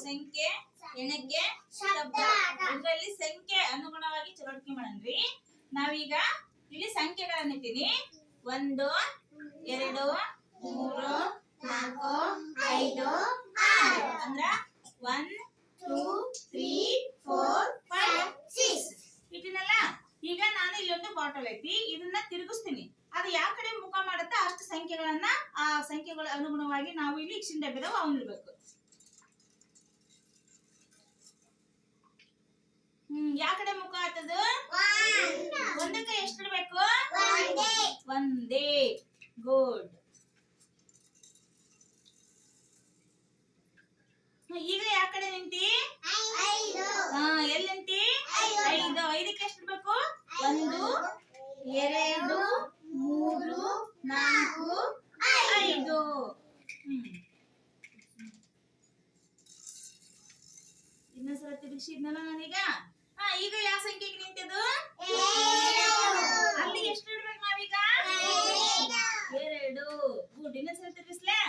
ಸಂಖ್ಯೆ ಎಣಕ್ಕೆ ಶಬ್ದ ಇದರಲ್ಲಿ ಸಂಖ್ಯೆ ಅನುಗುಣವಾಗಿ ಚಟುವಟಿಕೆ ಮಾಡನ್ರಿ. ನಾವೀಗ ಇಲ್ಲಿ ಸಂಖ್ಯೆಗಳನ್ನ ಇಟ್ಟಿನಿ. 1 2 3 4 5 6 ಅಂದ್ರ 1 2 3 4 5 6 ಇಟ್ಟಿನಲ್ಲ. ಈಗ ನಾನು ಇಲ್ಲೊಂದು ಬಾಟಲ್ ಐತಿ, ಇದನ್ನ ತಿರುಗಿಸ್ತೀನಿ. ಅದು ಯಾವ ಕಡೆ ಮುಖ ಮಾಡುತ್ತೆ ಅಷ್ಟು ಸಂಖ್ಯೆಗಳನ್ನ ಆ ಸಂಖ್ಯೆಗಳ ಅನುಗುಣವಾಗಿ ನಾವು ಇಲ್ಲಿ ಇಕ್ಷಿನ ಡಬ್ಬೆದಾಗ ಅವನಿರ್ಬೇಕು. ಯಾವ ಕಡೆ ಮುಖ ಆಗ್ತದ? ಒಂದಕ್ಕೆ ಎಷ್ಟು ಇಡ್ಬೇಕು? ಒಂದೇ. ಗುಡ್. ಈಗ ಯಾವ ಕಡೆ ನಿಂತಿ? ಎಲ್ಲಿ ನಿಂತಿ? 5. 5ಕ್ಕೆ ಎಷ್ಟು ಇಡ್ಬೇಕು? 1 2 3 4 5. ಇನ್ನೊಂದ್ಸಲ ತಿರುಗಿಸಿದ್ನಲ್ಲ ನಾನೀಗ. ಈಗ ಯಾವ ಸಂಖ್ಯೆಗೆ ನಿಂತದು? ಅಲ್ಲಿ ಎಷ್ಟು ಇಡ್ಬೇಕು ನಾವೀಗ? 2. ಗುಡ್. ಇನ್ನೊಂದ್ಸಲ ತಿರುಗಿಸ್ಲೇ.